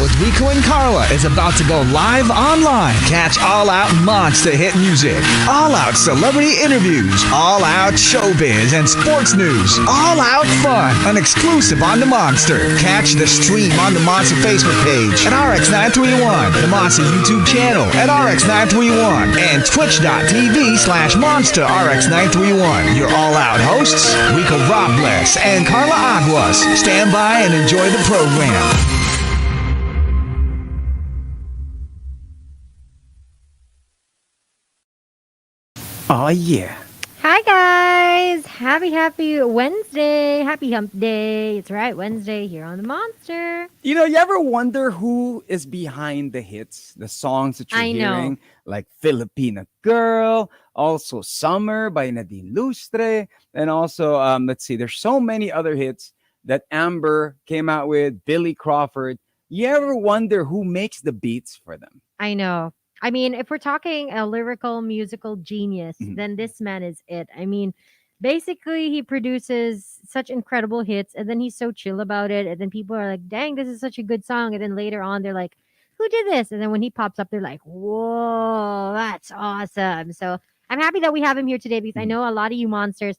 with Rico and Karla is about to go live online. Catch all out monster hit music, all out celebrity interviews, all out showbiz and sports news, all out fun, an exclusive on the Monster. Catch the stream on the Monster Facebook page at RX931, the Monster YouTube channel at RX931, and twitch.tv/Monster RX931. Your all out hosts, Rico Robles and Karla Aguas. Stand by and enjoy the program. Oh, yeah. Hi, guys. Happy Wednesday. Happy hump day. It's right, Wednesday here on The Monster. You know, you ever wonder who is behind the hits, the songs that you're I know. hearing? Like Filipina Girl, also Summer by Nadine Lustre, and also, let's see, there's so many other hits that Amber came out with, Billy Crawford. You ever wonder who makes the beats for them? I know. I mean, if we're talking a lyrical musical genius, Mhm. then this man is it. I mean, basically, he produces such incredible hits, and then he's so chill about it. And then people are like, dang, this is such a good song. And then later on, they're like, who did this? And then when he pops up, they're like, whoa, that's awesome. So I'm happy that we have him here today because I Mhm. know a lot of you monsters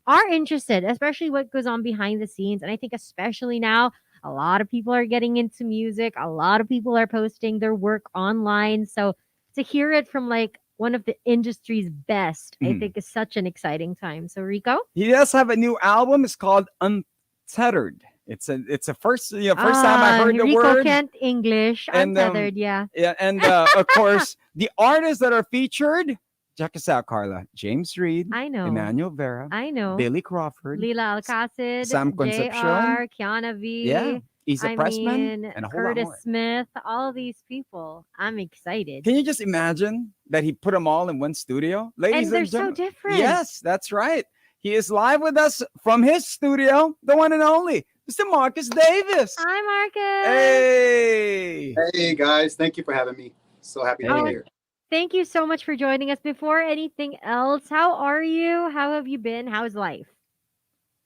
are interested, especially what goes on behind the scenes. And I think, especially now, a lot of people are getting into music, a lot of people are posting their work online. So to hear it from like one of the industry's best, I Mhm. think is such an exciting time. So Rico, He does have a new album. It's called Untethered. It's a first time I heard the Rico word. can't English, And untethered, yeah. yeah, and of course the artists that are featured. Check us out, Carla. James Reid, I know, Emmanuel Vera, I know. Billy Crawford, Lila Alcacid, Sam Concepcion, JR, Kiana yeah, V. Isa I Pressman, mean, and a whole lot Curtis more. Smith, all these people. I'm excited. Can you just imagine that he put them all in one studio, ladies And they're and so gentlemen? different. Yes, that's right. He is live with us from his studio, the one and only Mr. Marcus Davis. Hi, Marcus. Hey, Hey guys, thank you for having me. So happy to Hey. be here. Thank you so much for joining us. Before anything else, how are you? How have you been? How's life?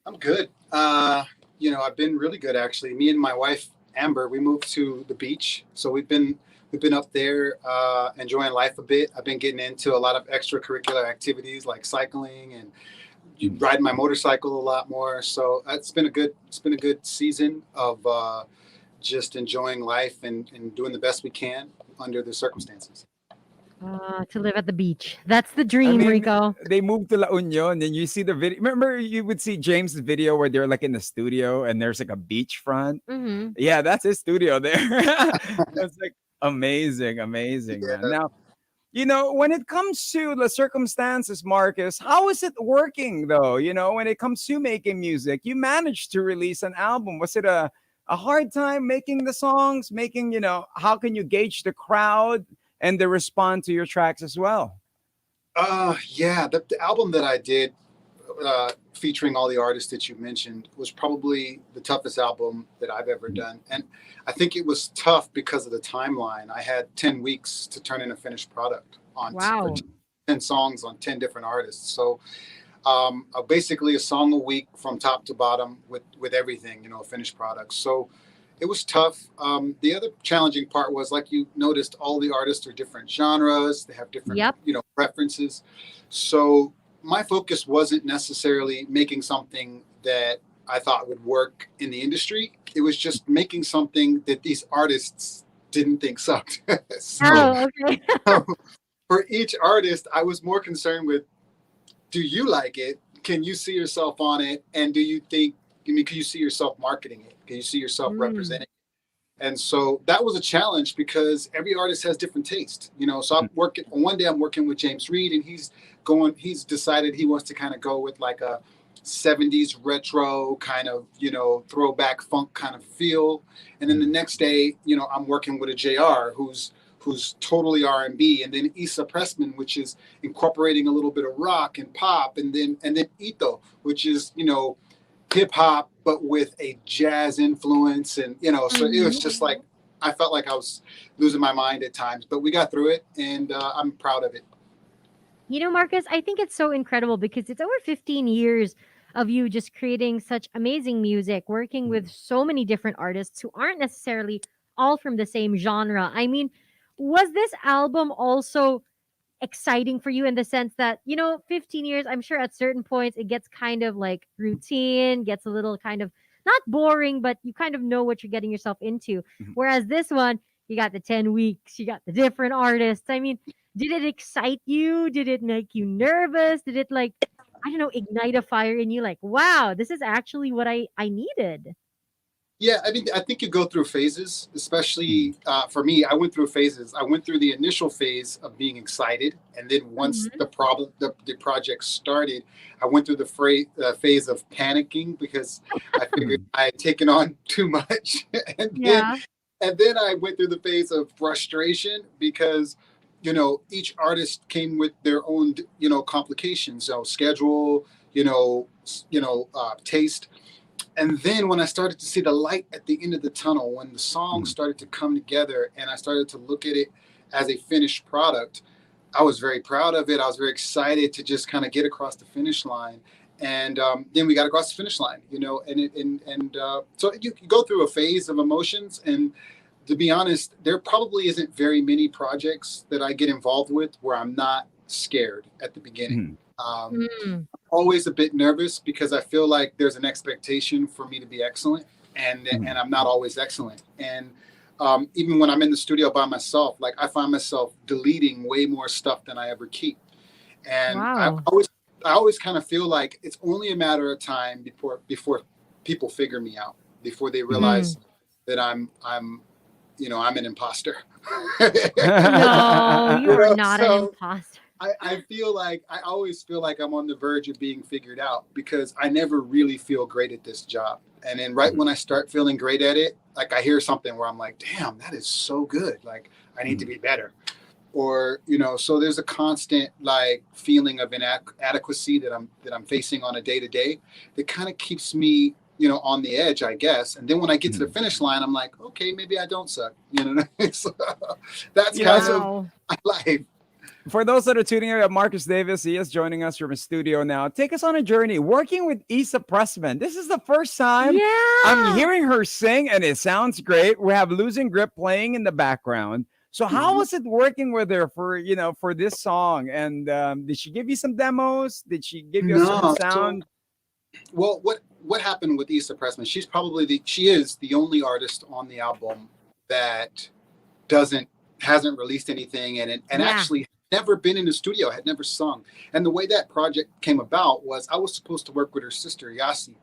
I'm good. I've been really good actually. Me and my wife Amber, we moved to the beach, so we've been up there enjoying life a bit. I've been getting into a lot of extracurricular activities like cycling and riding my motorcycle a lot more. So it's been a good season of just enjoying life and doing the best we can under the circumstances. To live at the beach. That's the I dream, mean, Rico. they moved to La Union, and you see the video. Remember, you would see James' video where they're like in the studio, and there's like a beachfront. Hmm. Yeah, that's his studio there. That's like amazing, amazing, man. Yeah. Now, when it comes to the circumstances, Marcus, how is it working though? When it comes to making music, you managed to release an album. Was it a hard time making the songs? How can you gauge the crowd and the respond to your tracks as well? Yeah, the album that I did featuring all the artists that you mentioned was probably the toughest album that I've ever done. And I think it was tough because of the timeline. I had 10 weeks to turn in a finished product on Wow. 10 songs on 10 different artists. So basically a song a week from top to bottom with everything, a finished product. So it was tough. The other challenging part was, like you noticed, all the artists are different genres. They have different, Yep. preferences. So my focus wasn't necessarily making something that I thought would work in the industry. It was just making something that these artists didn't think sucked. so, Oh, okay. so for each artist, I was more concerned with, do you like it? Can you see yourself on it? And can you see yourself marketing it? Can you see yourself representing it? And so that was a challenge because every artist has different taste, So one day I'm working with James Reid, and he's decided he wants to kind of go with like a 70s retro kind of, throwback funk kind of feel. And then the next day, I'm working with a JR who's totally R&B, and then Isa Pressman, which is incorporating a little bit of rock and pop, and then Ito, which is, hip hop, but with a jazz influence. And, so it was just like, I felt like I was losing my mind at times, but we got through it, and I'm proud of it. Marcus, I think it's so incredible because it's over 15 years of you just creating such amazing music, working with so many different artists who aren't necessarily all from the same genre. I mean, was this album also exciting for you in the sense that, 15 years, I'm sure at certain points it gets kind of like routine, gets a little kind of not boring, but you kind of know what you're getting yourself into. Mhm. Whereas this one, you got the 10 weeks, you got the different artists. I mean, did it excite you? Did it make you nervous? Did it like, I don't know, ignite a fire in you like, wow, this is actually what I needed? Yeah, I mean, I think you go through phases, especially for me. I went through phases. I went through the initial phase of being excited, and then once Mhm. the project started, I went through phase of panicking because I figured Mhm. I had taken on too much, and then Yeah. and then I went through the phase of frustration because each artist came with their own complications, so schedule, taste. And then when I started to see the light at the end of the tunnel, when the song Mhm. started to come together and I started to look at it as a finished product, I was very proud of it. I was very excited to just kind of get across the finish line. And then we got across the finish line, so you go through a phase of emotions. And to be honest, there probably isn't very many projects that I get involved with where I'm not scared at the beginning. Mhm. Mm. Always a bit nervous because I feel like there's an expectation for me to be excellent, and Mhm. I'm not always excellent. And even when I'm in the studio by myself, like I find myself deleting way more stuff than I ever keep. And Wow. I always kind of feel like it's only a matter of time before people figure me out, before they Mhm. Mm. realize that I'm an imposter. No, you are not an So imposter. I always feel like I'm on the verge of being figured out because I never really feel great at this job. And then right Mhm. when I start feeling great at it, like I hear something where I'm like, damn, that is so good. Like I need to Mhm. be better. Or, so there's a constant like feeling of inadequacy that I'm facing on a day to day that kind of keeps me, on the edge, I guess. And then when I get to the Mhm. finish line, I'm like, okay, maybe I don't suck. So that's kind So of Wow. my life. for those that are tuning in, Marcus Davis, he is joining us from his studio now. Take us on a journey working with Isa Pressman. This is the first time I'm Yeah. hearing her sing, and it sounds great. We have Losing Grip playing in the background. So how Mhm. was it working with her for this song? And did she give you some demos? Did she give you a certain No. So, sound? well, what happened with Issa Pressman? She is the only artist on the album that doesn't hasn't released anything, and Yeah. actually never been in the studio, had never sung. And the way that project came about was I was supposed to work with her sister Yasi,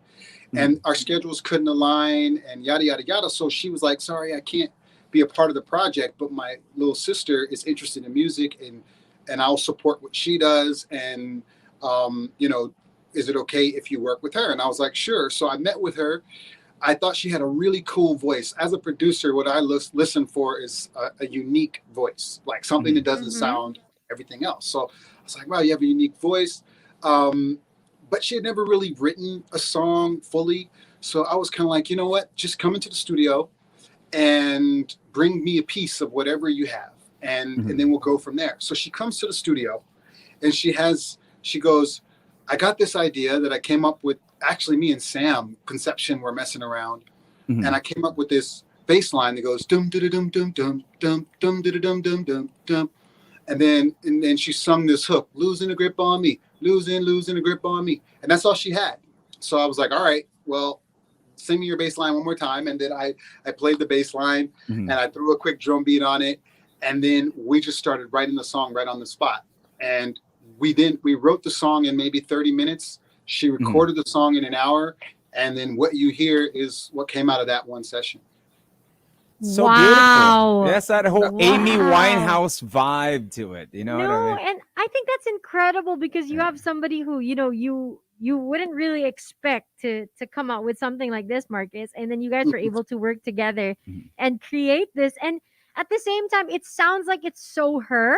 and Mhm. our schedules couldn't align, and yada yada yada. So she was like, "Sorry, I can't be a part of the project, but my little sister is interested in music, and I'll support what she does. And um, you know, is it okay if you work with her?" And I was like, "Sure." So I met with her. I thought she had a really cool voice. As a producer, what I listen for is a unique voice, like something that Mhm. doesn't Mhm. sound everything else. So I was like, "Wow, you have a unique voice." Um, but she had never really written a song fully. So I was kind of like, you know what? Just come into the studio and bring me a piece of whatever you have, and then Mhm. we'll go from there. So she comes to the studio, and she goes, I got this idea that I came up with. Actually, me and Sam Conception were messing around, and Mhm. I came up with this bass line that goes dum dum dum dum dum dum dum dum dum dum dum, and then she sung this hook, losing a grip on me, losing a grip on me, and that's all she had. So I was like, all right, well, sing me your bass line one more time, and then I played the bass line, and Mhm. I threw a quick drum beat on it, and then we just started writing the song right on the spot. And we wrote the song in maybe 30 minutes. She Mhm. recorded the song in an hour, and then what you hear is what came out of that one session. So beautiful. Wow. Yes, that whole Amy Wow. Winehouse vibe to it. You know what I No, mean? and I think that's incredible because you Yeah. have somebody who, you wouldn't really expect to come out with something like this, Marcus, and then you guys were able to work together Mhm. and create this. And at the same time, it sounds like it's so her.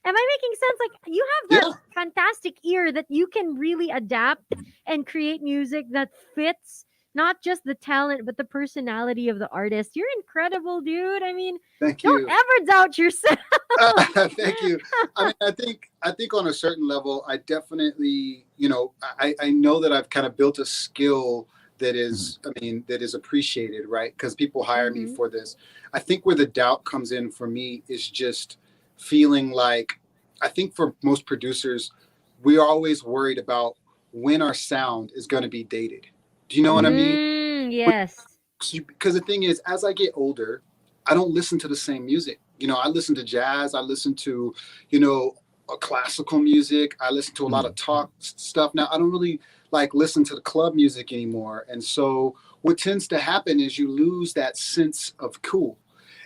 Am I making sense? Like you have that Yeah, fantastic ear that you can really adapt and create music that fits not just the talent but the personality of the artist. You're incredible, dude. I mean, thank don't you. ever doubt yourself. Thank you. I mean, I think on a certain level, I definitely, I know that I've kind of built a skill that is, I mean, that is appreciated, right? Because people hire me Mhm. for this. I think where the doubt comes in for me is just feeling like, I think for most producers, we are always worried about when our sound is going to be dated. Do you know what I mean? Yes. Because the thing is, as I get older, I don't listen to the same music. You know, I listen to jazz, I listen to, you know, classical music, I listen to a lot of talk stuff. Now, I don't really like listen to the club music anymore. And so what tends to happen is you lose that sense of cool.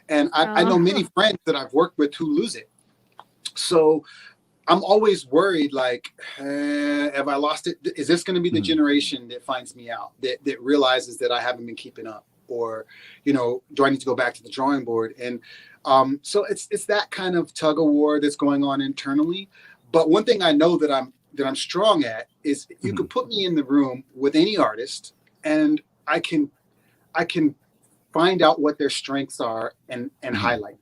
And I know many Oh. friends that I've worked with who lose it. So I'm always worried, like, have I lost it? Is this going to be the generation that finds me out, that realizes that I haven't been keeping up? Or, you know, do I need to go back to the drawing board? And so it's that kind of tug of war that's going on internally. But one thing I know that I'm strong at is you could put me in the room with any artist, and I can find out what their strengths are and highlight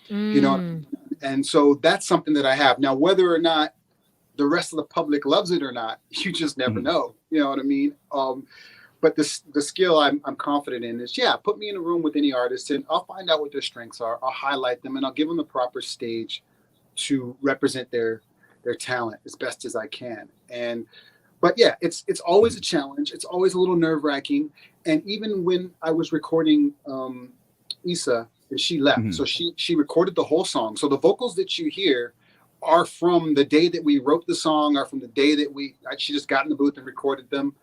them. You know, Mm. and so that's something that I have. Now, whether or not the rest of the public loves it or not, you just never know. You know what I mean? But the skill I'm confident in is, yeah, put me in a room with any artist and I'll find out what their strengths are. I'll highlight them and I'll give them the proper stage to represent their talent as best as I can. And but yeah, it's always a challenge. It's always a little nerve wracking. And even when I was recording Issa, and she left, so she recorded the whole song. So the vocals that you hear are from the day that we wrote the song, are from the day that she just got in the booth and recorded them.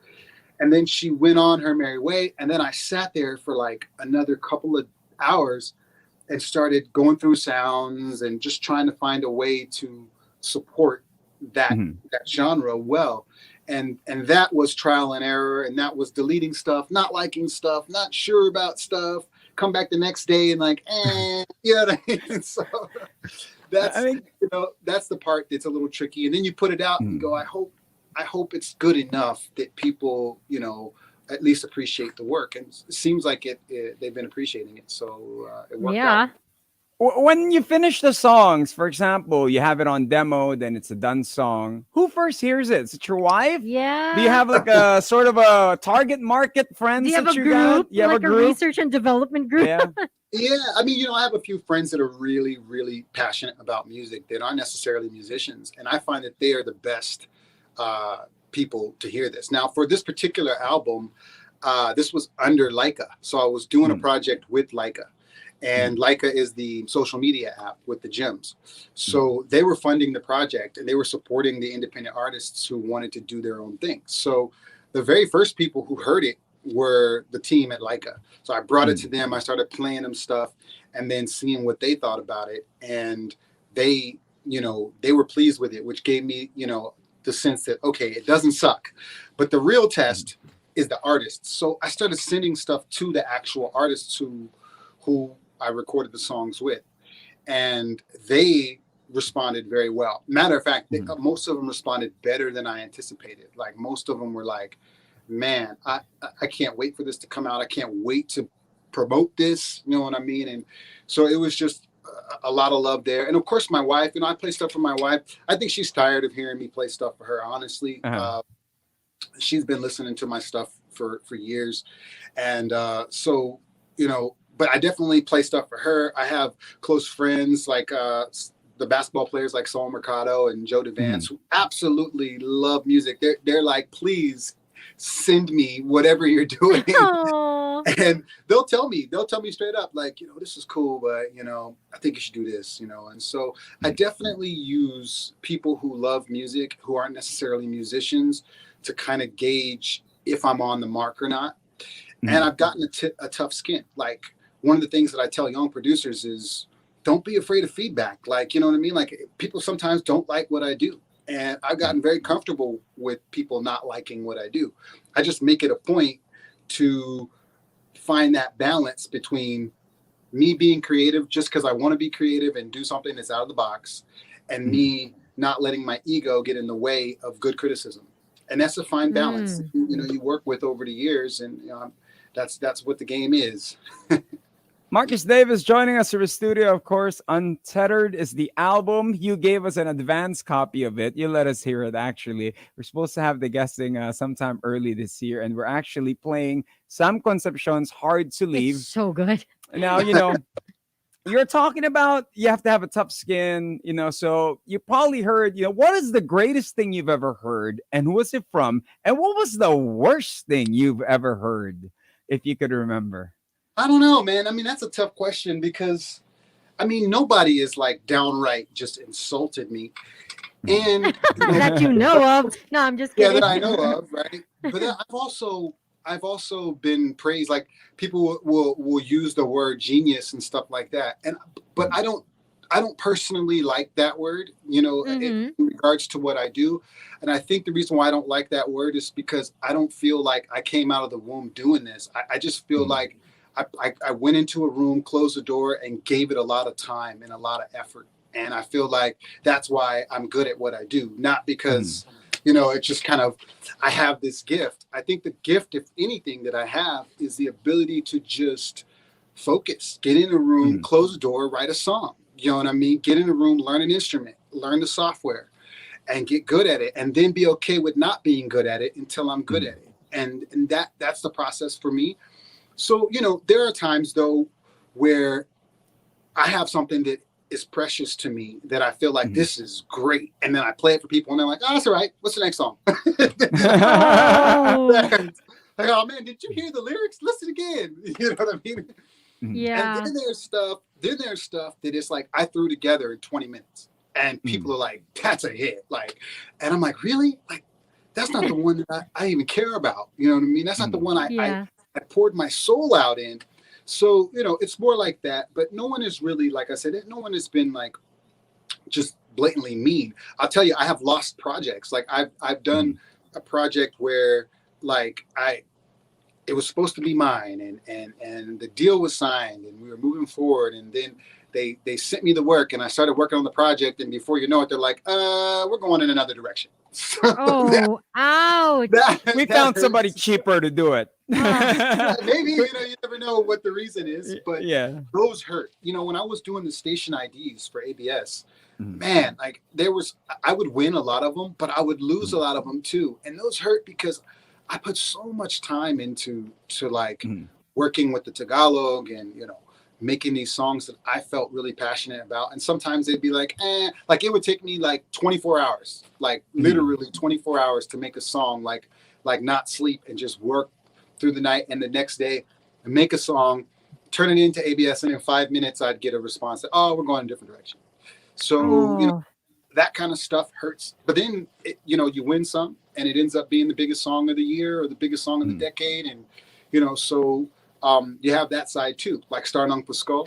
And then she went on her merry way. And then I sat there for like another couple of hours and started going through sounds and just trying to find a way to support that genre well. And that was trial and error, and that was deleting stuff, not liking stuff, not sure about stuff, come back the next day and like, you know what I mean? So that's, you know, that's the part that's a little tricky. And then you put it out and you go, I hope it's good enough that people, you know, at least appreciate the work. And it seems like they've been appreciating it. So it worked out. When you finish the songs, for example, you have it on demo, then it's a done song. Who first hears it? Is it your wife? Yeah. Do you have like a sort of a target market friends Do you have that a you group? got? You have like a group? research and development group? Yeah. Yeah, I mean, you know, I have a few friends that are really, really passionate about music that aren't necessarily musicians, and I find that they are the best people to hear this. Now, for this particular album, this was under Leica, so I was doing a project with Leica, and Leica is the social media app with the gems. So they were funding the project, and they were supporting the independent artists who wanted to do their own thing. So the very first people who heard it were the team at Leica. So I brought it to them. I started playing them stuff and then seeing what they thought about it. And they, you know, they were pleased with it, which gave me, you know, the sense that, okay, it doesn't suck. But the real test is the artists. So I started sending stuff to the actual artists who I recorded the songs with. And they responded very well. Matter of fact, most of them responded better than I anticipated. Like most of them were like, man, I can't wait for this to come out. I can't wait to promote this. You know what I mean? And so it was just a lot of love there. And of course, my wife, you know, I play stuff for my wife. I think she's tired of hearing me play stuff for her, honestly. She's been listening to my stuff for years. And so, you know, but I definitely play stuff for her. I have close friends like the basketball players like Saul Mercado and Joe DeVance who absolutely love music. They're like, please send me whatever you're doing. And they'll tell me straight up, like, you know, this is cool, but, you know, I think you should do this, you know. And so I definitely use people who love music, who aren't necessarily musicians, to kind of gauge if I'm on the mark or not. And I've gotten a tough skin. Like, one of the things that I tell young producers is, don't be afraid of feedback. Like, you know what I mean? Like, people sometimes don't like what I do. And I've gotten very comfortable with people not liking what I do. I just make it a point to find that balance between me being creative just because I want to be creative and do something that's out of the box, and me not letting my ego get in the way of good criticism. And that's a fine balance, you know, you work with over the years, and you know, that's what the game is. Marcus Davis joining us in the studio, of course. Untethered is the album. You gave us an advance copy of it. You let us hear it, actually. We're supposed to have the guesting sometime early this year, and we're actually playing Sam Concepcion's Hard to It's Leave. so good. Now, you're talking about you have to have a tough skin, so you probably heard, what is the greatest thing you've ever heard, and who was it from? And what was the worst thing you've ever heard, if you could remember? I don't know, man. I mean, that's a tough question because, I mean, nobody is like downright just insulted me. And That you know of. No, I'm just yeah, kidding. that I know of, right? But I've also been praised. Like people will use the word genius and stuff like that, but I don't personally like that word, in regards to what I do. And I think the reason why I don't like that word is because I don't feel like I came out of the womb doing this. I just feel like I went into a room, closed the door, and gave it a lot of time and a lot of effort. And I feel like that's why I'm good at what I do, not because, it's just kind of, I have this gift. I think the gift, if anything, that I have is the ability to just focus, get in a room, close the door, write a song. You know what I mean? Get in a room, learn an instrument, learn the software, and get good at it, and then be okay with not being good at it until I'm good at it. And that's the process for me. So, there are times though where I have something that is precious to me that I feel like this is great. And then I play it for people and they're like, oh, that's all right. What's the next song? Oh. Like, oh man, did you hear the lyrics? Listen again. You know what I mean? Yeah. And then there's stuff that is like I threw together in 20 minutes. And people are like, that's a hit. Like, and I'm like, really? Like, that's not the one that I even care about. You know what I mean? That's not the one I poured my soul out in. So, it's more like that. But no one is really, like I said, no one has been like just blatantly mean. I'll tell you, I have lost projects. Like I've done a project where like it was supposed to be mine and the deal was signed and we were moving forward, and then they sent me the work and I started working on the project, and before you know it, they're like, we're going in another direction. So Oh, ouch. We found somebody cheaper to do it. Maybe, you never know what the reason is, but yeah, those hurt. When I was doing the station IDs for ABS, man, like I would win a lot of them, but I would lose a lot of them too. And those hurt because I put so much time into working with the Tagalog and, making these songs that I felt really passionate about. And sometimes they'd be like, like it would take me like 24 hours, like literally 24 hours to make a song, like not sleep and just work through the night, and the next day make a song, turn it into ABS, and in 5 minutes I'd get a response that, oh, we're going in a different direction. So, that kind of stuff hurts. But then, you win some and it ends up being the biggest song of the year or the biggest song of the decade. And, so you have that side too, like Star Nung Pasco,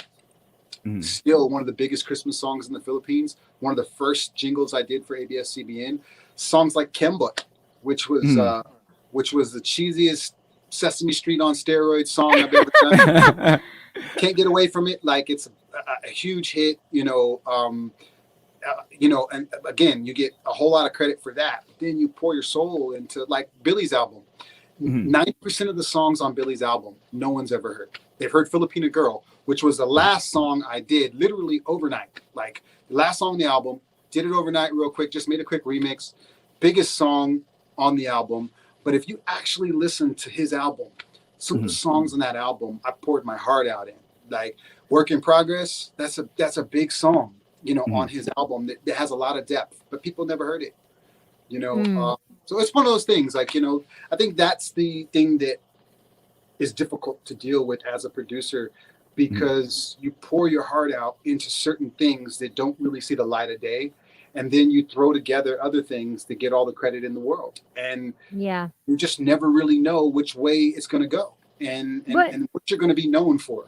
still one of the biggest Christmas songs in the Philippines. One of the first jingles I did for ABS-CBN. Songs like Kembot, which was the cheesiest Sesame Street on steroids song I've ever done. Can't get away from it. Like it's a huge hit, and again, you get a whole lot of credit for that. But then you pour your soul into like Billy's album. 90% of the songs on Billy's album, no one's ever heard. They've heard Filipina Girl, which was the last song I did literally overnight. Like the last song on the album, did it overnight real quick, just made a quick remix. Biggest song on the album. But if you actually listen to his album, some of the songs on that album, I poured my heart out in. Like Work in Progress, that's a big song, on his album that has a lot of depth, but people never heard it, so it's one of those things, like, I think that's the thing that is difficult to deal with as a producer, because you pour your heart out into certain things that don't really see the light of day. And then you throw together other things to get all the credit in the world. And you just never really know which way it's going to go and what you're going to be known for.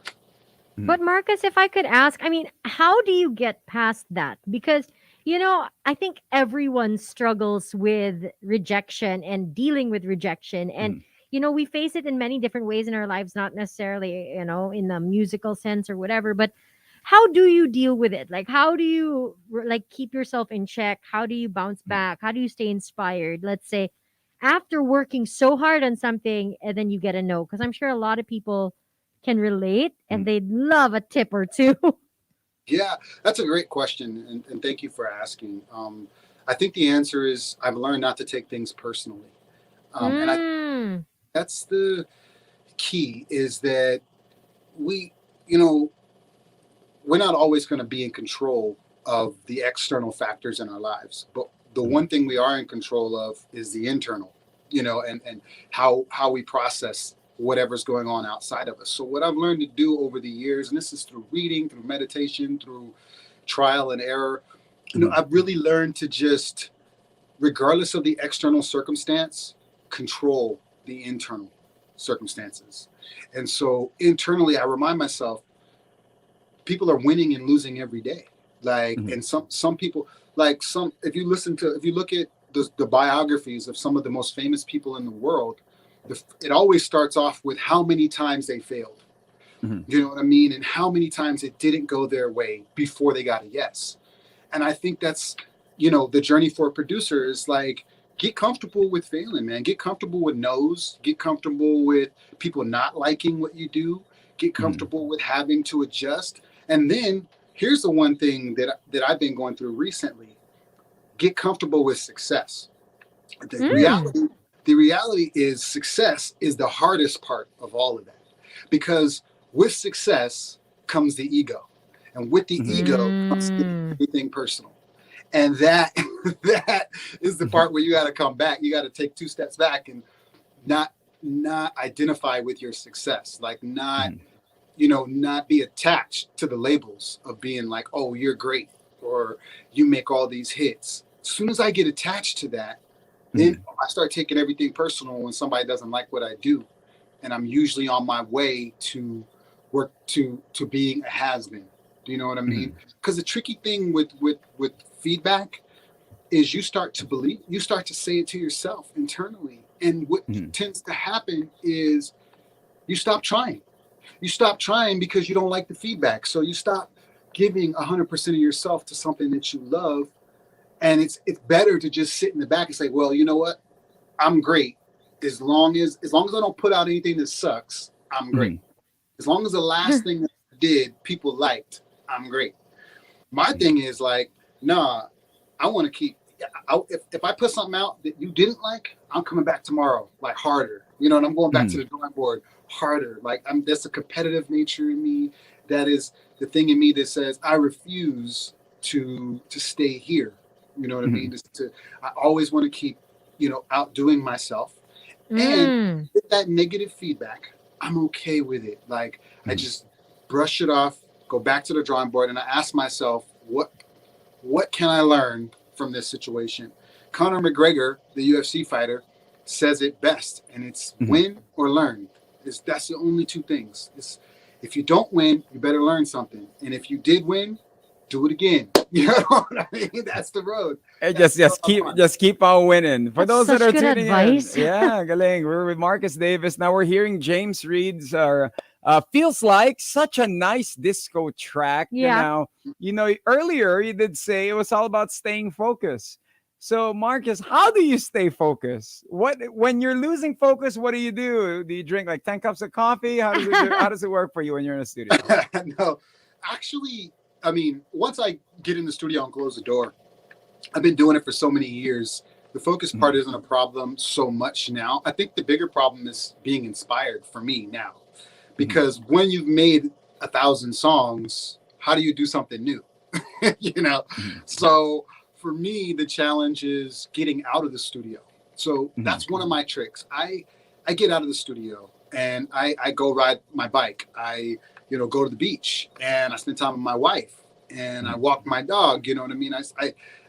But Marcus, if I could ask, I mean, how do you get past that? Because, I think everyone struggles with rejection and dealing with rejection. And, we face it in many different ways in our lives, not necessarily, in the musical sense or whatever. But how do you deal with it? Like, how do you keep yourself in check? How do you bounce back? How do you stay inspired? Let's say after working so hard on something and then you get a no, because I'm sure a lot of people can relate and they'd love a tip or two. Yeah, that's a great question, and thank you for asking. I think the answer is I've learned not to take things personally, and Mm. that's the key. Is that we, you know, we're not always going to be in control of the external factors in our lives, but the one thing we are in control of is the internal, and how we process whatever's going on outside of us. So what I've learned to do over the years, and this is through reading, through meditation, through trial and error, I've really learned to just, regardless of the external circumstance, control the internal circumstances. And so internally, I remind myself, people are winning and losing every day. Like, and some people, like if you look at the biographies of some of the most famous people in the world, it always starts off with how many times they failed. You know what I mean? And how many times it didn't go their way before they got a yes. And I think that's, the journey for a producer is like, get comfortable with failing, man. Get comfortable with no's. Get comfortable with people not liking what you do. Get comfortable with having to adjust. And then here's the one thing that I've been going through recently. Get comfortable with success. The reality is success is the hardest part of all of that, because with success comes the ego, and with the ego comes everything personal. And that is the part where you got to come back. You got to take 2 steps back and not identify with your success, like not be attached to the labels of being like, oh, you're great, or you make all these hits. As soon as I get attached to that, then I start taking everything personal when somebody doesn't like what I do. And I'm usually on my way to work to being a has-been. Do you know what I mean? Because the tricky thing with feedback is you start to say it to yourself internally. And what tends to happen is you stop trying. You stop trying because you don't like the feedback. So you stop giving 100% of yourself to something that you love. And it's better to just sit in the back and say, well, you know what? I'm great. As long as I don't put out anything that sucks, I'm great. As long as the last thing that I did, people liked, I'm great. My thing is like, nah, I want to keep, if I put something out that you didn't like, I'm coming back tomorrow, like harder, and I'm going back to the drawing board harder. Like that's a competitive nature in me. That is the thing in me that says, I refuse to stay here. You know what I mean? I always want to keep, outdoing myself. And with that negative feedback, I'm okay with it. Like I just brush it off, go back to the drawing board, and I ask myself, what can I learn from this situation? Conor McGregor, the UFC fighter, says it best, and it's win or learn. That's the only 2 things. If you don't win, you better learn something. And if you did win, do it again. You know what I mean? That's the road. Hey, just keep on winning. For That's those that such are good tuning advice. in, yeah, galing. We're with Marcus Davis. Now we're hearing James Reed's "Feels Like," such a nice disco track. Yeah. Now, earlier you did say it was all about staying focused. So Marcus, how do you stay focused? When you're losing focus, what do you do? Do you drink like 10 cups of coffee? How does it work for you when you're in a studio? No, actually, I mean, once I get in the studio and close the door, I've been doing it for so many years. The focus part isn't a problem so much now. I think the bigger problem is being inspired for me now. Because when you've made 1,000 songs, how do you do something new? So for me, the challenge is getting out of the studio. So that's one of my tricks. I get out of the studio and I go ride my bike. I go to the beach and I spend time with my wife and I walk my dog. You know what I mean?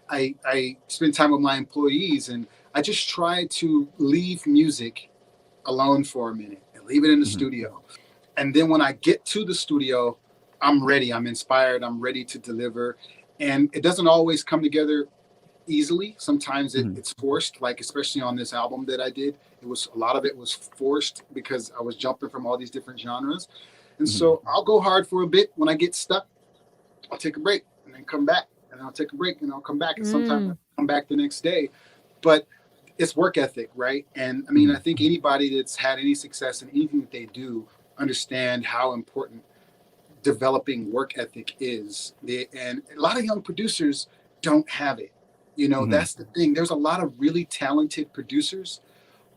I spend time with my employees, and I just try to leave music alone for a minute and leave it in the studio. And then when I get to the studio, I'm ready. I'm inspired. I'm ready to deliver. And it doesn't always come together easily. Sometimes it's forced, like especially on this album that I did. A lot of it was forced because I was jumping from all these different genres. And so I'll go hard for a bit. When I get stuck, I'll take a break and then come back. And I'll take a break and I'll come back. And sometimes I'll come back the next day. But it's work ethic, right? And I mean, I think anybody that's had any success in anything that they do understand how important developing work ethic is. And a lot of young producers don't have it. You know, that's the thing. There's a lot of really talented producers,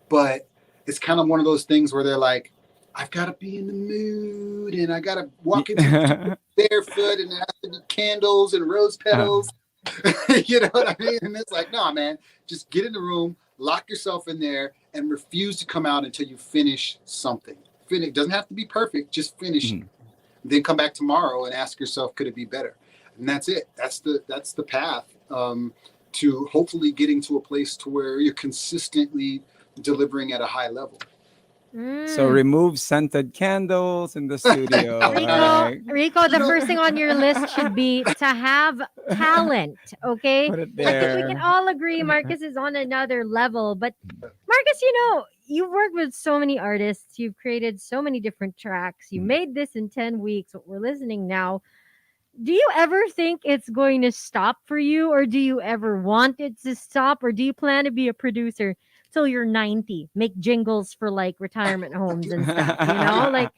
but it's kind of one of those things where they're like, I've got to be in the mood and I got to walk into the barefoot and there has to be candles and rose petals. You know what I mean? And it's like, no, man, just get in the room, lock yourself in there and refuse to come out until you finish something. It doesn't have to be perfect, just finish it. Then come back tomorrow and ask yourself, could it be better? And that's it. That's the path to hopefully getting to a place to where you're consistently delivering at a high level. So remove scented candles in the studio. Right? Rico, the first thing on your list should be to have talent. Okay, Put it I think there. we can all agree Marcus is on another level. But Marcus, you know, you've worked with so many artists. You've created so many different tracks. You made this in 10 weeks. What we're listening now. Do you ever think it's going to stop for you, or do you ever want it to stop, or do you plan to be a producer till you're 90, make jingles for like retirement homes and stuff? You know, like,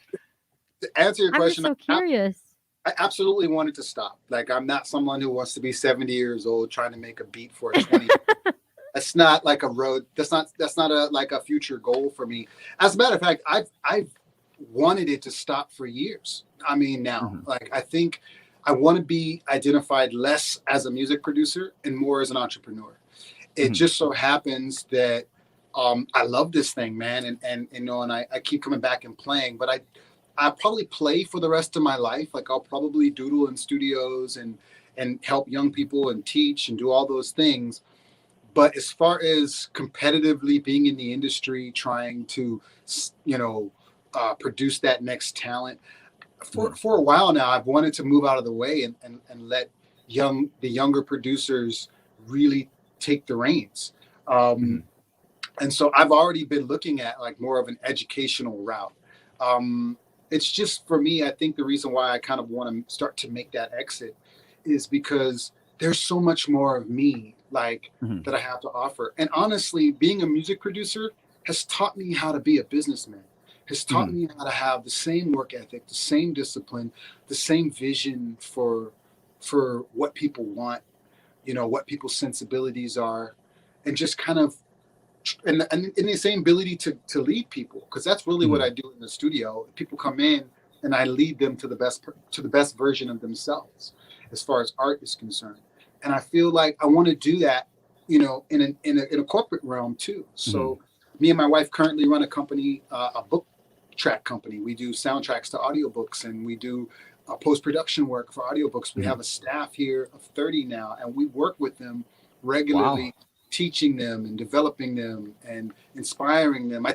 To answer your I'm just question, so curious. I absolutely want it to stop. Like, I'm not someone who wants to be 70 years old trying to make a beat for a 20. That's not like a road. That's not a future goal for me. As a matter of fact, I've wanted it to stop for years. I mean, now, like, I think I want to be identified less as a music producer and more as an entrepreneur. It just so happens that I love this thing, man, and you know, and I keep coming back and playing, but I probably play for the rest of my life. Like, I'll probably doodle in studios and help young people and teach and do all those things. But as far as competitively being in the industry, trying to, you know, produce that next talent, for a while now, I've wanted to move out of the way and let the younger producers really take the reins. And so I've already been looking at like more of an educational route. It's just, for me, I think the reason why I kind of want to start to make that exit is because there's so much more of me like that I have to offer. And honestly, being a music producer has taught me how to be a businessman, has taught me how to have the same work ethic, the same discipline, the same vision for what people want, you know, what people's sensibilities are, and just kind of and the same ability to lead people, because that's really what I do in the studio. People come in and I lead them to the best version of themselves as far as art is concerned. And I feel like I want to do that, you know, in a corporate realm too. So me and my wife currently run a company, a book track company. We do soundtracks to audiobooks, and we do post-production work for audiobooks. We have a staff here of 30 now, and we work with them regularly, teaching them and developing them and inspiring them.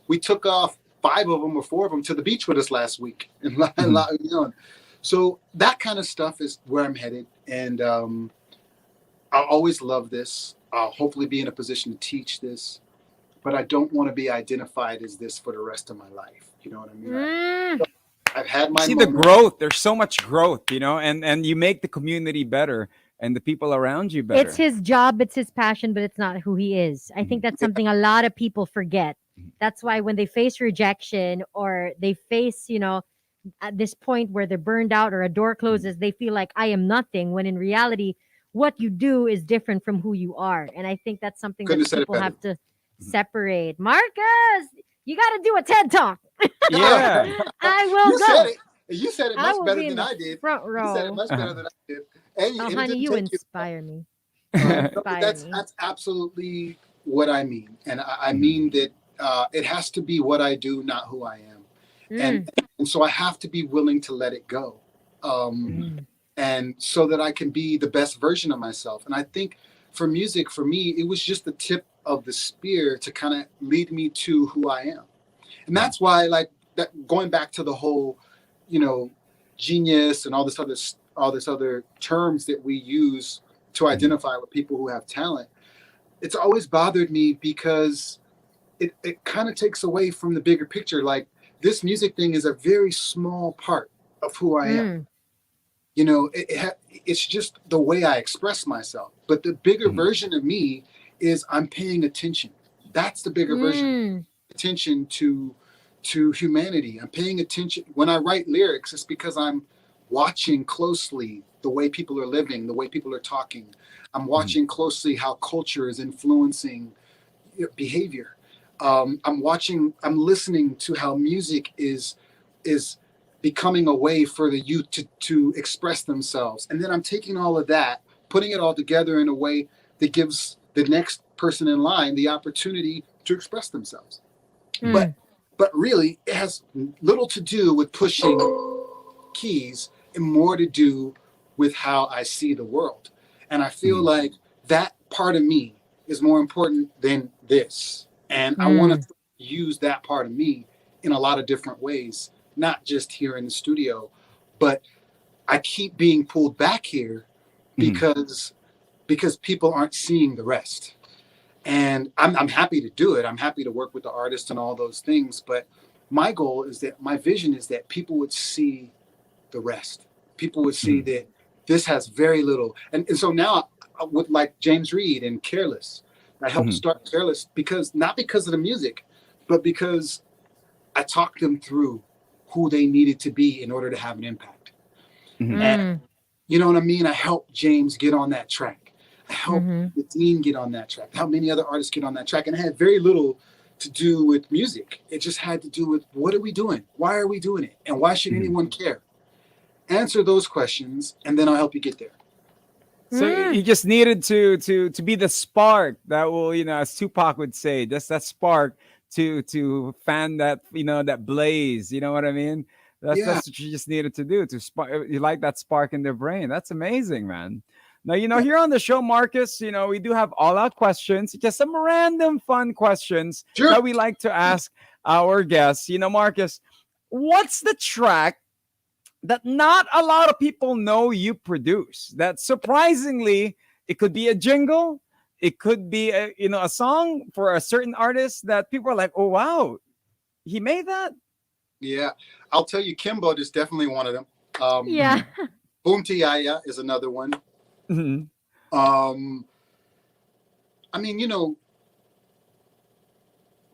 We took off 5 of them or 4 of them to the beach with us last week. And you know, so that kind of stuff is where I'm headed. And I'll always love this. I'll hopefully be in a position to teach this, but I don't want to be identified as this for the rest of my life. You know what I mean? I've had my the growth. There's so much growth, you know, and you make the community better and the people around you better. It's his job, it's his passion, but it's not who he is. I think that's something a lot of people forget. That's why when they face rejection or they face, you know, at this point where they're burned out or a door closes, they feel like I am nothing, when in reality, what you do is different from who you are. And I think that's something that people have to separate. Marcus, you got to do a TED Talk. Yeah. I will You go. said it. You said it I much will better be in than the I did. front row. You said it much better than I did. And Oh, it honey, didn't you take inspire me. That's absolutely what I mean. And I mean that it has to be what I do, not who I am. And so I have to be willing to let it go. And so that I can be the best version of myself. And I think for music, for me, it was just the tip of the spear to kind of lead me to who I am. And that's why, like, that going back to the whole, you know, genius and all this other terms that we use to identify with people who have talent, it's always bothered me because it kind of takes away from the bigger picture. Like, this music thing is a very small part of who I am. You know, it's just the way I express myself. But the bigger version of me is I'm paying attention. That's the bigger version. Attention to to humanity. I'm paying attention. When I write lyrics, it's because I'm watching closely the way people are living, the way people are talking. I'm watching closely how culture is influencing behavior. I'm listening to how music is becoming a way for the youth to express themselves. And then I'm taking all of that, putting it all together in a way that gives the next person in line the opportunity to express themselves. Mm. But really, it has little to do with pushing keys and more to do with how I see the world. And I feel like that part of me is more important than this. And I want to use that part of me in a lot of different ways, not just here in the studio, but I keep being pulled back here because people aren't seeing the rest. And I'm happy to do it. I'm happy to work with the artists and all those things. But my goal is that my vision is that people would see the rest. People would see that this has very little. And so now with like James Reed and Careless, I helped start Careless not because of the music, but because I talked them through who they needed to be in order to have an impact. And you know what I mean? I helped James get on that track. I helped the Dean get on that track. I helped many other artists get on that track. And it had very little to do with music. It just had to do with, what are we doing? Why are we doing it? And why should anyone care? Answer those questions, and then I'll help you get there. So you just needed to be the spark that will, as Tupac would say, just that spark to fan that, that blaze. You know what I mean? That's what you just needed to do to spark. You like that spark in their brain. That's amazing, man. Now, here on the show, Marcus, we do have all out questions, just some random fun questions that we like to ask our guests. Marcus, what's the track that not a lot of people know you produce, that surprisingly, it could be a jingle, it could be a song for a certain artist that people are like, oh wow, he made that? Yeah, I'll tell you, Kimbo is definitely one of them. Boom Tiaya is another one. I mean,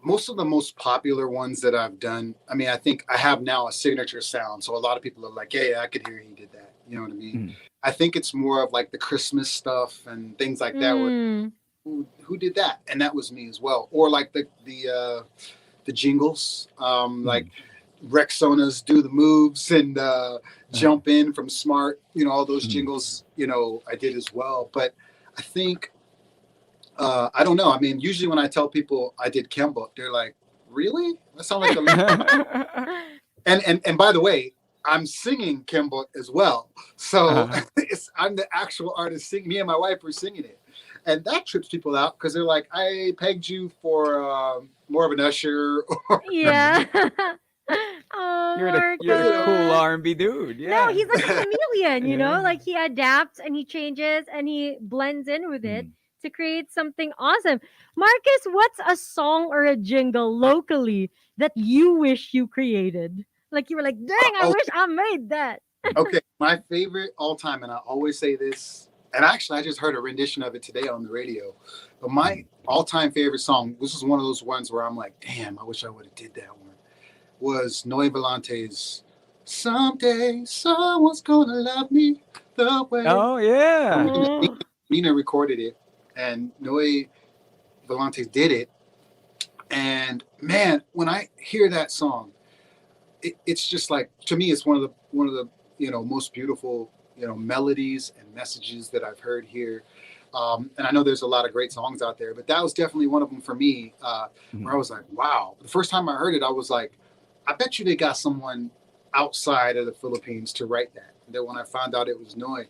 most of the most popular ones that I've done, I mean, I think I have now a signature sound. So a lot of people are like, yeah, I could hear he did that. You know what I mean? I think it's more of like the Christmas stuff and things like that. Where, who did that? And that was me as well. Or like the jingles, like Rexona's Do the Moves and Jump In from Smart, all those jingles, I did as well. But I think, I don't know. I mean, usually when I tell people I did Kemba, they're like, really? That sounds like a and by the way, I'm singing Kemba as well. So I'm the actual artist singing. Me and my wife were singing it. And that trips people out because they're like, I pegged you for more of an Usher. Oh, you're the cool R&B dude. Yeah. No, he's like a chameleon, like he adapts and he changes and he blends in with it to create something awesome. Marcus, what's a song or a jingle locally that you wish you created? Like you were like, dang, I wish I made that. Okay, my favorite all time, and I always say this, and actually I just heard a rendition of it today on the radio, but my all-time favorite song, this is one of those ones where I'm like, damn, I wish I would have did that one, was Noe Volante's Someday Someone's Gonna Love Me the Way. Oh, yeah. Nina recorded it, and Noe Volantes did it. And man, when I hear that song, it's just like, to me, it's one of the most beautiful melodies and messages that I've heard here. And I know there's a lot of great songs out there, but that was definitely one of them for me, where I was like, wow. The first time I heard it, I was like, I bet you they got someone outside of the Philippines to write that. And then when I found out it was Noe,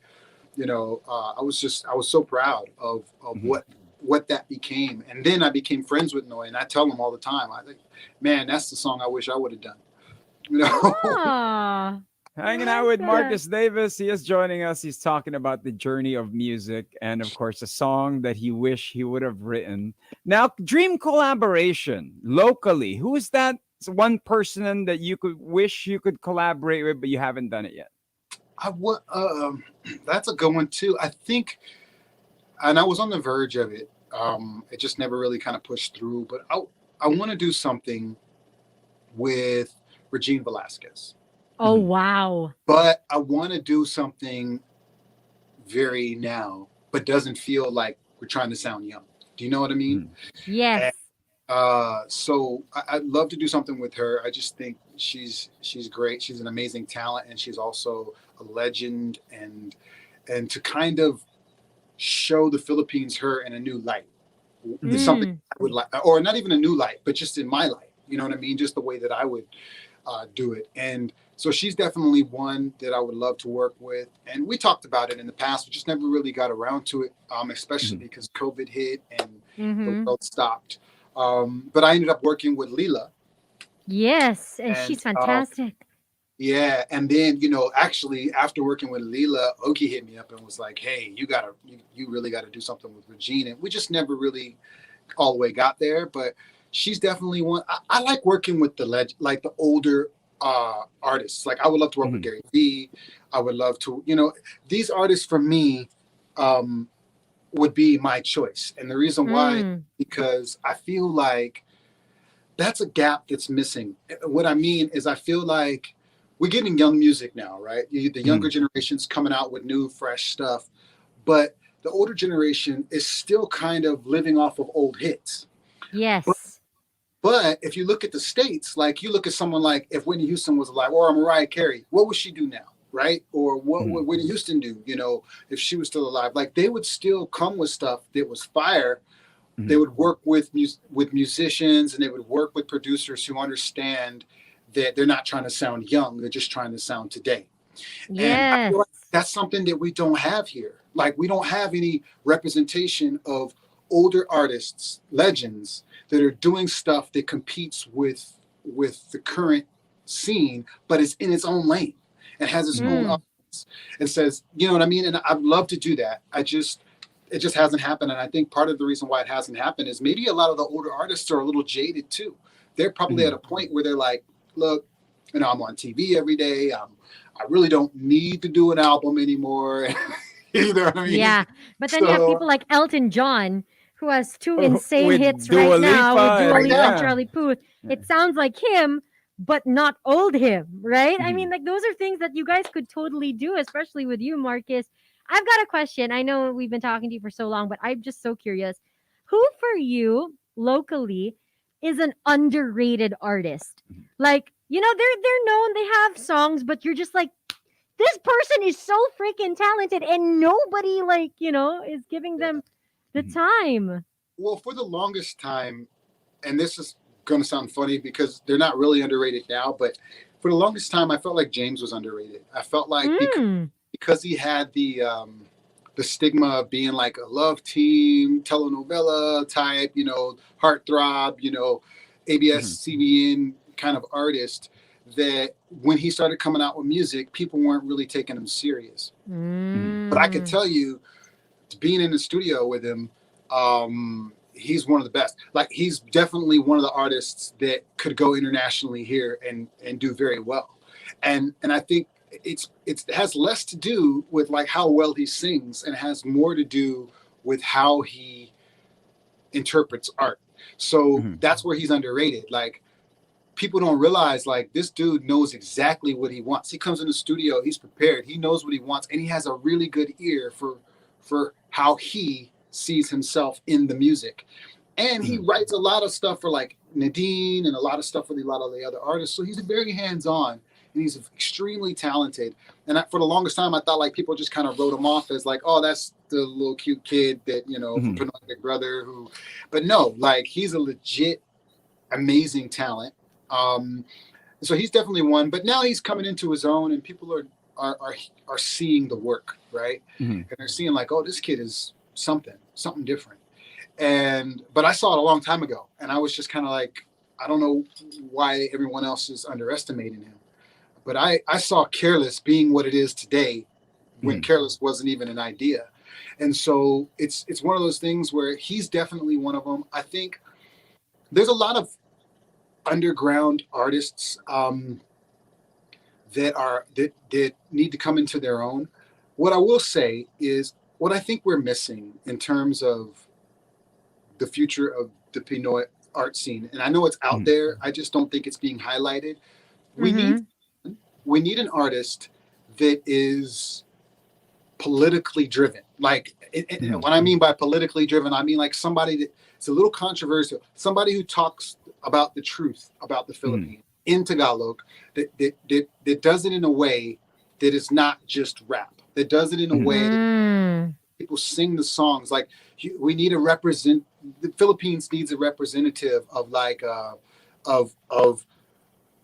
I was so proud of what that became. And then I became friends with Noe, and I tell him all the time, I think, man, that's the song I wish I would have done. Hanging out with Marcus Davis. He is joining us. He's talking about the journey of music and, of course, a song that he wished he would have written. Now, dream collaboration locally. Who is that one person that you could wish you could collaborate with, but you haven't done it yet? That's a good one too. I think, and I was on the verge of it. It just never really kind of pushed through. But I want to do something with Regine Velasquez. Oh wow. But I want to do something very now, but doesn't feel like we're trying to sound young. Do you know what I mean? Yes. So I'd love to do something with her. I just think she's great. She's an amazing talent, and she's also a legend. And to kind of show the Philippines her in a new light is something I would like, or not even a new light, but just in my light. You know what I mean? Just the way that I would do it. And so she's definitely one that I would love to work with. And we talked about it in the past. We just never really got around to it, especially because COVID hit and the world stopped. But I ended up working with Leela. Yes, and she's fantastic. Yeah, and then actually after working with Leela, Oki hit me up and was like, "Hey, you really got to do something with Regine." And we just never really all the way got there. But she's definitely one. I like working with the older artists. Like I would love to work with Gary Vee. I would love to, these artists for me would be my choice. And the reason why, because I feel like that's a gap that's missing. What I mean is I feel like we're getting young music now, right? The younger generation's coming out with new, fresh stuff, but the older generation is still kind of living off of old hits. Yes. But if you look at the States, like you look at someone like if Whitney Houston was alive, or Mariah Carey, what would she do now, right? Or what would Whitney Houston do, if she was still alive? Like they would still come with stuff that was fire. They would work with musicians, and they would work with producers who understand that they're not trying to sound young. They're just trying to sound today. Yes. And I feel like that's something that we don't have here. Like we don't have any representation of older artists, legends that are doing stuff that competes with the current scene, but is in its own lane and has its own audience and says, you know what I mean? And I'd love to do that. It just hasn't happened. And I think part of the reason why it hasn't happened is maybe a lot of the older artists are a little jaded too. They're probably at a point where they're like, look, I'm on TV every day. I really don't need to do an album anymore. You know what I mean? Yeah. But then you have people like Elton John, who has two insane with hits Dua right now with Dua Lipa, Lipa and Charlie Puth. It sounds like him, but not old him, right? I mean, like those are things that you guys could totally do, especially with you, Marcus. I've got a question. I know we've been talking to you for so long, but I'm just so curious. Who for you locally is an underrated artist? Like, they're known, they have songs, but you're just like, this person is so freaking talented and nobody is giving them the time. Well, for the longest time, and this is going to sound funny because they're not really underrated now, but for the longest time, I felt like James was underrated. I felt like because he had the stigma of being like a love team, telenovela type, heartthrob, ABS, CBN kind of artist, that when he started coming out with music, people weren't really taking him serious. But I could tell you, being in the studio with him, he's one of the best. Like he's definitely one of the artists that could go internationally here and do very well. And I think it has less to do with like how well he sings and has more to do with how he interprets art. So that's where he's underrated. Like people don't realize like this dude knows exactly what he wants. He comes in the studio, he's prepared, he knows what he wants, and he has a really good ear for how he sees himself in the music. And he writes a lot of stuff for like Nadine and a lot of stuff for a lot of the other artists. So he's very hands-on and he's extremely talented. And for the longest time, I thought like people just kind of wrote him off as like, oh, that's the little cute kid that, from Put On Big Brother but no, like he's a legit amazing talent. So he's definitely one, but now he's coming into his own and people are seeing the work, right? And they're seeing like, oh, this kid is something different. But I saw it a long time ago and I was just kind of like, I don't know why everyone else is underestimating him. But I saw Careless being what it is today when Careless wasn't even an idea. And so it's one of those things where he's definitely one of them. I think there's a lot of underground artists that need to come into their own. What I will say is what I think we're missing in terms of the future of the Pinoy art scene, and I know it's out there. I just don't think it's being highlighted. We need an artist that is politically driven. Like, what I mean by politically driven, I mean like somebody that it's a little controversial, somebody who talks about the truth about the Philippines in Tagalog, that does it in a way that is not just rap, that does it in a way that people sing the songs. Like, we need the Philippines needs a representative of like of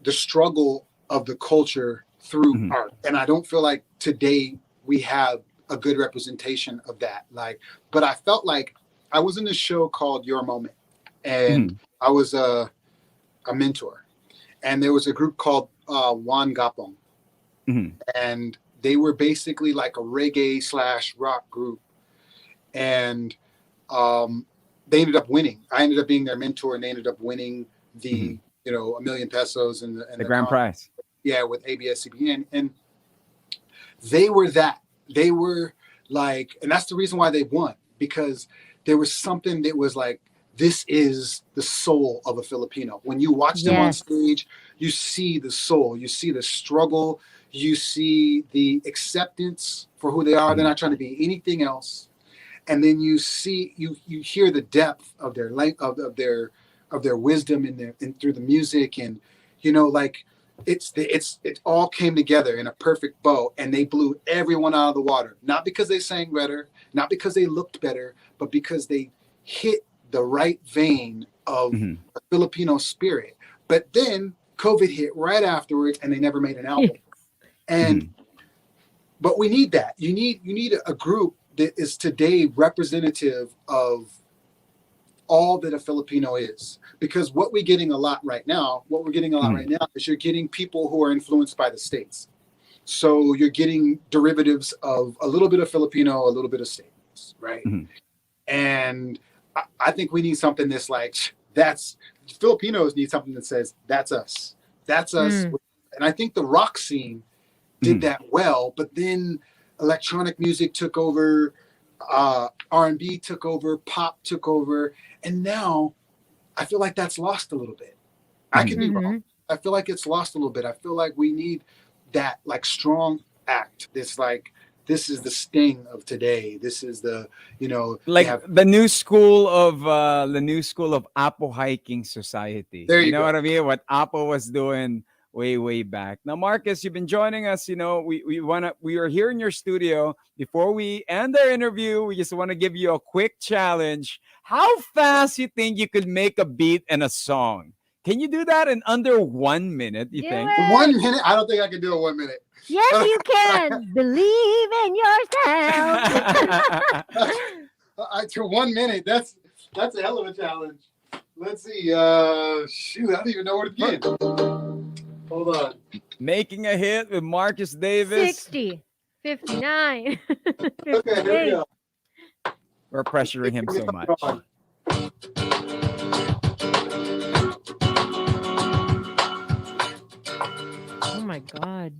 the struggle of the culture through art. And I don't feel like today we have a good representation of that. Like, but I felt like I was in a show called Your Moment, and I was a mentor, and there was a group called Juan Gapong, and they were basically like a reggae / rock group, and they ended up winning. I ended up being their mentor, and they ended up winning the $1 million pesos and the grand prize. Yeah, with ABS-CBN, and they were that. They were like, and that's the reason why they won, because there was something that was like, this is the soul of a Filipino. When you watch them on stage, you see the soul, you see the struggle, you see the acceptance for who they are. They're not trying to be anything else. And then you see, you hear the depth of their of their wisdom and through the music, and like it all came together in a perfect bow, and they blew everyone out of the water. Not because they sang better, not because they looked better, but because they hit the right vein of a Filipino spirit. But then COVID hit right afterwards, and they never made an album. And but we need that. You need a group that is today representative of all that a Filipino is, because what we're getting a lot right now is you're getting people who are influenced by the States. So you're getting derivatives of a little bit of Filipino, a little bit of States, right? And I think we need something that's like, Filipinos need something that says, that's us. That's us. And I think the rock scene did that well, but then electronic music took over, R&B took over, pop took over, and now I feel like that's lost a little bit. I could be wrong. I feel like it's lost a little bit. I feel like we need that like strong act. This like, this is the Sting of today. This is the, the new school of Apo hiking society. There you know go. what I mean? What Apo was doing way back. Now, Marcus, you've been joining us. We are here in your studio. Before we end our interview, we just want to give you a quick challenge. How fast you think you could make a beat and a song? Can you do that in under 1 minute, you think? 1 minute? I don't think I can do it 1 minute. Yes, you can. Believe in yourself. To 1 minute, that's a hell of a challenge. Let's see. Shoot, I don't even know where to begin. Hold on. Making a hit with Marcus Davis. 60, 59, 58. Okay, here we go. We're pressuring him so much. Oh my God.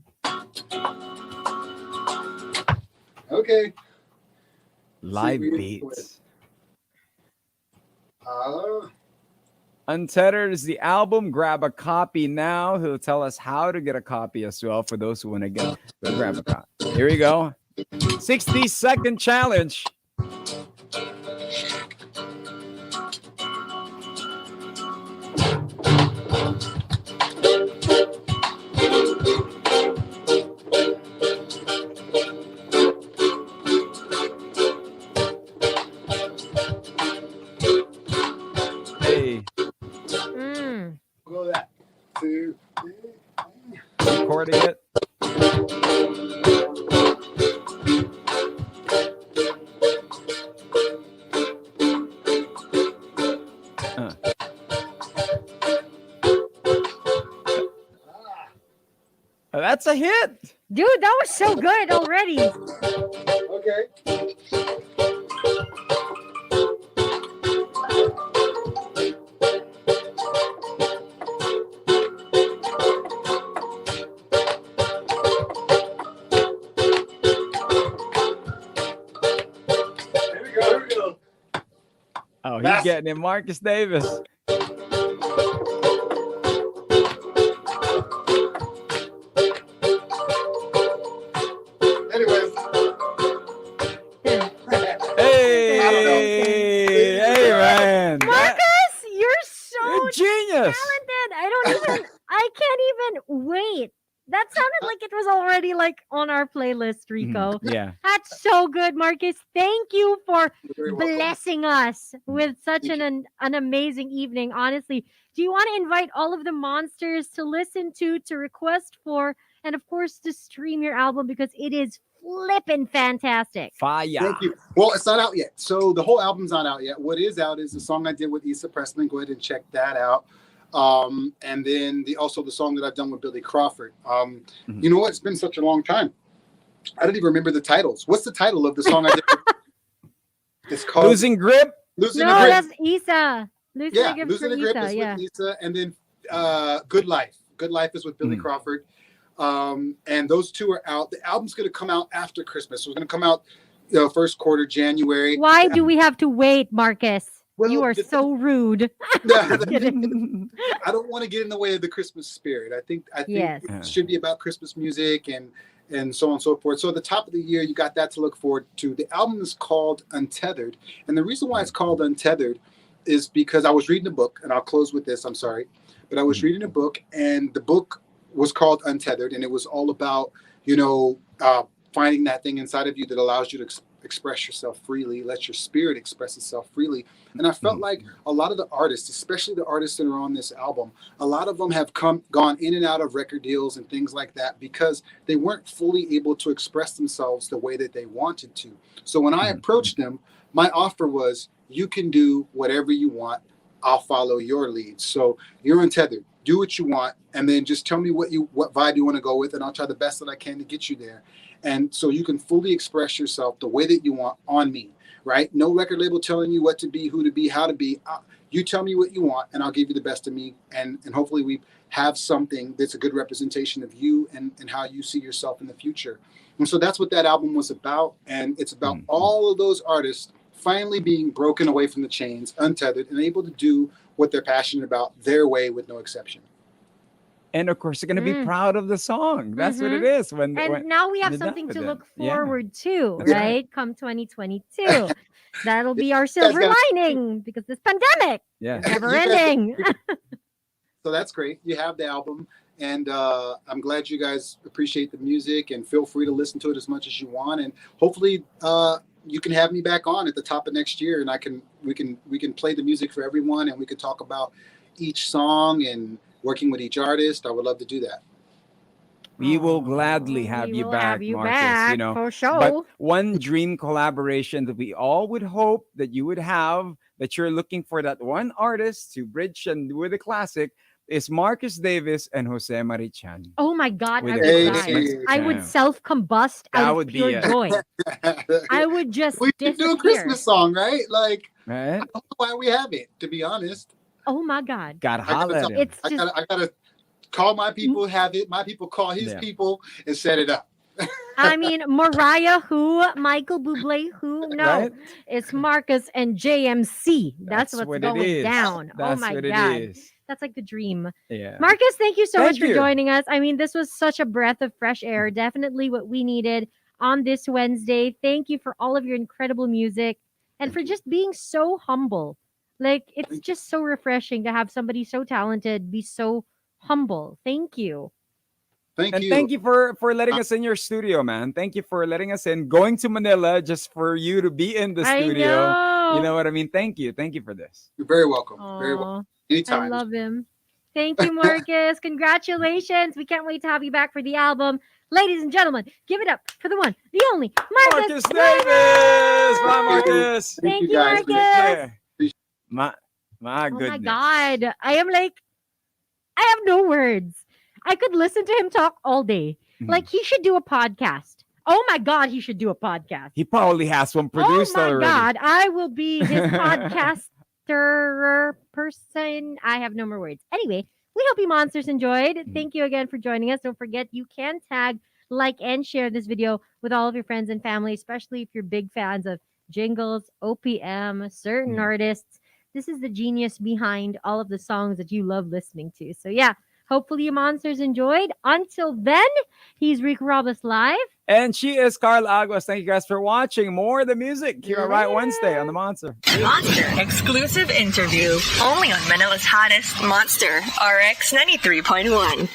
Okay. Live beats. Untethered is the album. Grab a copy now. He'll tell us how to get a copy as well for those who want to go grab a copy. Here we go. 60-second challenge. Go that. 2, 3. Recording it. That's a hit. Dude, that was so good already. Okay. Oh, he's getting it. Marcus Davis. That sounded like it was already like on our playlist, Rico. Yeah. That's so good, Marcus. Thank you for You're very welcome. blessing us with such Thank an amazing evening. Honestly, do you want to invite all of the monsters to listen to request for, and of course to stream your album because it is flippin' fantastic. Fire. Thank you. Well, it's not out yet. So the whole album's not out yet. What is out is the song I did with Issa Preston. Go ahead and check that out. And then also the song that I've done with Billy Crawford. You know what? It's been such a long time. I don't even remember the titles. What's the title of the song I did? It's called Losing Grip. Losing No, the Grip. that's Issa. Losing the Grip Losing for the Grip Issa, is yeah. with Issa, and then Good Life. Good Life is with Billy Crawford. And those two are out. The album's going to come out after Christmas. So it's going to come out first quarter January. Why do we have to wait, Marcus? Well, you are so rude. Just kidding. I don't want to get in the way of the Christmas spirit. I think Yes. it should be about Christmas music and so on and so forth. So at the top of the year, you got that to look forward to. The album is called Untethered. And the reason why it's called Untethered is because I was reading a book, and I'll close with this, I'm sorry. But I was reading a book, and the book was called Untethered, and it was all about, finding that thing inside of you that allows you to express yourself freely, let your spirit express itself freely. And I felt like a lot of the artists, especially the artists that are on this album, a lot of them have gone in and out of record deals and things like that because they weren't fully able to express themselves the way that they wanted to. So when I approached them, my offer was, you can do whatever you want. I'll follow your lead. So you're untethered. Do what you want, and then just tell me what vibe you want to go with, and I'll try the best that I can to get you there. And so you can fully express yourself the way that you want on me, right? No record label telling you what to be, who to be, how to be. You tell me what you want, and I'll give you the best of me. And hopefully we have something that's a good representation of you and how you see yourself in the future. And so that's what that album was about. And it's about all of those artists finally being broken away from the chains, untethered, and able to do what they're passionate about their way with no exception. And of course, they're going to be proud of the song. That's what it is. And now we have you're done something with to it. look Yeah. forward to, That's right? Come 2022. That'll be our silver lining because this pandemic Yeah. never ending. So that's great. You have the album, and I'm glad you guys appreciate the music, and feel free to listen to it as much as you want. And hopefully you can have me back on at the top of next year, and we can play the music for everyone, and we can talk about each song and working with each artist. I would love to do that. We will gladly have We you will back, have you Marcus. back, for sure. But one dream collaboration that we all would hope that you would have, that you're looking for that one artist to bridge and do the classic, is Marcus Davis and Jose Marichan. Oh my God, With I their would Christmas die. I would jam. self-combust That out of would be pure it. joy. I would just We should do a disappear. Christmas song, right? Like, Right? I don't know why we have it, to be honest. Oh my God. God, holler at him. It's just I gotta call my people, have it. My people call his people and set it up. I mean, Mariah who, Michael Bublé who? No, Right? it's Marcus and JMC. That's what's what going it is. down. That's oh my what God. it is. That's like the dream. Yeah. Marcus, thank you so Thank much for you. joining us. I mean, this was such a breath of fresh air. Definitely what we needed on this Wednesday. Thank you for all of your incredible music and for just being so humble. Like, it's just so refreshing to have somebody so talented be so humble. Thank you. Thank you. Thank you for letting us in your studio, man. Thank you for letting us in. Going to Manila just for you to be in the studio. I know. You know what I mean? Thank you. Thank you for this. You're very welcome. Aw, Very welcome. I Anytime. love him. Thank you, Marcus. Congratulations. We can't wait to have you back for the album. Ladies and gentlemen, give it up for the one, the only, Marcus Davis. Bye, Marcus. Thank you, guys. Marcus. Yeah. My Oh goodness. my God. I have no words. I could listen to him talk all day. Mhm. Like, he should do a podcast. Oh my God, he should do a podcast. He probably has one produced oh my already. God, I will be his podcaster person. I have no more words. Anyway, we hope you monsters enjoyed. Thank you again for joining us. Don't forget, you can tag, like, and share this video with all of your friends and family, especially if you're big fans of jingles, OPM, certain artists. This is the genius behind all of the songs that you love listening to. So yeah, hopefully you monsters enjoyed. Until then, he's Rico Robles Live. And she is Karla Aguas. Thank you guys for watching. More of the music here on Right Wednesday on the Monster. Monster exclusive interview only on Manila's hottest Monster RX 93.1.